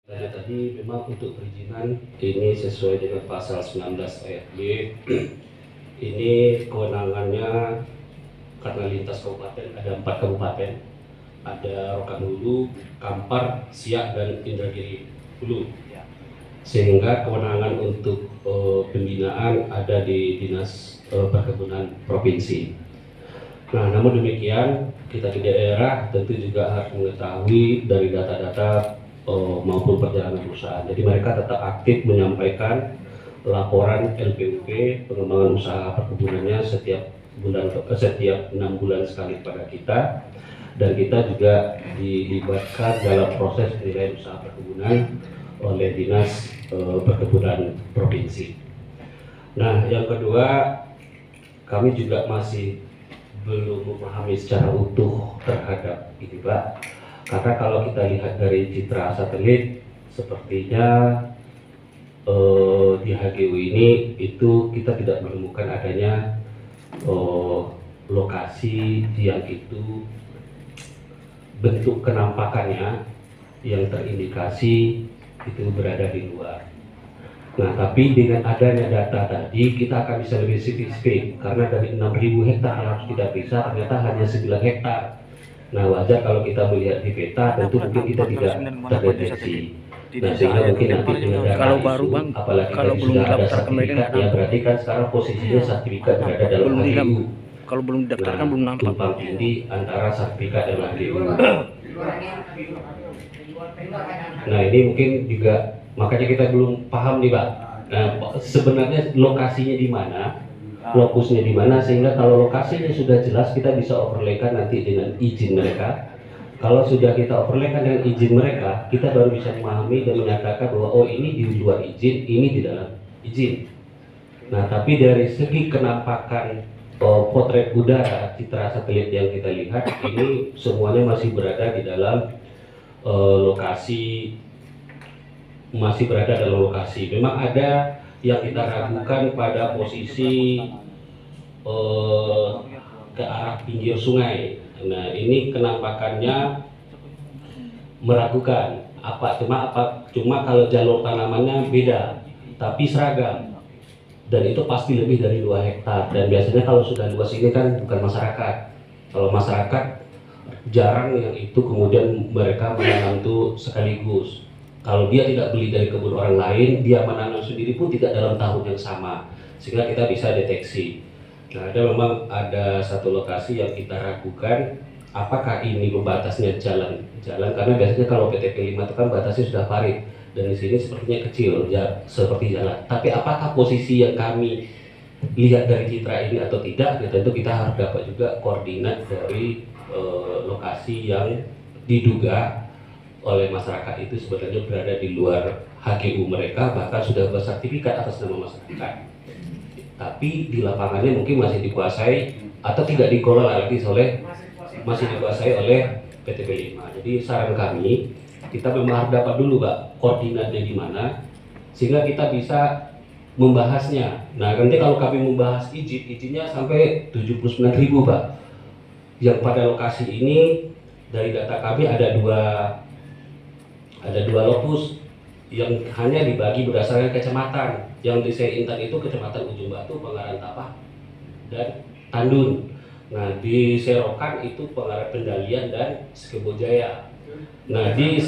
Tadi memang untuk perizinan ini sesuai dengan pasal 19 ayat B. Ini kewenangannya karena lintas kabupaten, ada 4 kabupaten, ada Rokan Hulu, Kampar, Siak, dan Indragiri Hulu. Sehingga kewenangan untuk pembinaan ada di Dinas Perkebunan Provinsi. Nah, namun demikian kita di daerah tentu juga harus mengetahui dari data-data maupun perjalanan perusahaan. Jadi mereka tetap aktif menyampaikan laporan LPUP pengembangan usaha perkebunannya setiap 6 bulan sekali pada kita, dan kita juga dilibatkan dalam proses penilaian usaha perkebunan oleh Dinas Perkebunan Provinsi. Nah, yang kedua, kami juga masih belum memahami secara utuh terhadap ini, Pak. Karena kalau kita lihat dari citra satelit, sepertinya di HGU ini itu kita tidak menemukan adanya lokasi yang itu bentuk kenampakannya yang terindikasi itu berada di luar. Nah, tapi dengan adanya data tadi kita akan bisa lebih spesifik, karena dari 6.000 hektar yang harus kita periksa ternyata hanya 9 hektar. Nah, wajar kalau kita melihat di peta, tentu mungkin kita tidak terdeteksi. Nah, sehingga mungkin nanti penyelenggaraan kalau baru isu, bang, apalagi kalau tadi belum sudah ada daftar kembali sertifikat, ya berarti kan sekarang posisinya sertifikat berada dalam belum HGU. kalau belum didaftarkan Nah, belum nampak. tumpang tindih antara sertifikat dan HGU. Nah, ini mungkin juga makanya kita belum paham nih, Pak. Nah, sebenarnya lokasinya di mana, lokusnya di mana, sehingga kalau lokasinya sudah jelas kita bisa overlaykan nanti dengan izin mereka. Kalau sudah kita overlaykan dengan izin mereka, kita baru bisa memahami dan menyatakan bahwa oh ini di luar izin, ini di dalam izin. Nah, tapi dari segi kenampakan potret udara citra satelit yang kita lihat, ini semuanya masih berada di dalam lokasi, masih berada dalam lokasi. Memang ada yang kita ragukan pada posisi ke arah pinggir sungai. Nah, ini kenampakannya meragukan. Cuma kalau jalur tanamannya beda, tapi seragam. Dan itu pasti lebih dari 2 hektar. Dan biasanya kalau sudah luas ini kan bukan masyarakat. Kalau masyarakat jarang yang itu kemudian mereka menanam itu sekaligus. Kalau dia tidak beli dari kebun orang lain, dia menanam sendiri pun tidak dalam tahun yang sama, sehingga kita bisa deteksi. Nah, memang ada satu lokasi yang kita ragukan, apakah ini pembatasnya jalan, karena biasanya kalau PTP 5 itu kan batasnya sudah parit, dan di sini sepertinya kecil, ya seperti jalan. Tapi apakah posisi yang kami lihat dari citra ini atau tidak, ya tentu kita harus dapat juga koordinat dari lokasi yang diduga oleh masyarakat itu sebenarnya berada di luar HGU mereka, bahkan sudah bersertifikat atas nama masyarakat. Tapi di lapangannya mungkin masih dikuasai atau tidak dikelola lagi masih dikuasai oleh PTP 5. Jadi saran kami, kita memang harus dapat dulu, Pak, koordinatnya di mana, sehingga kita bisa membahasnya. Nah, nanti kalau kami membahas izinnya sampai 79.000, Pak. Yang pada lokasi ini dari data kami ada dua lokus yang hanya dibagi berdasarkan kecamatan. Yang di Seintan itu kecamatan Ujung Batu, Pengaran Tapah, dan Tandun. Nah, di Serokan itu Pengaran Pendalian dan Sekebojaya. Nah, di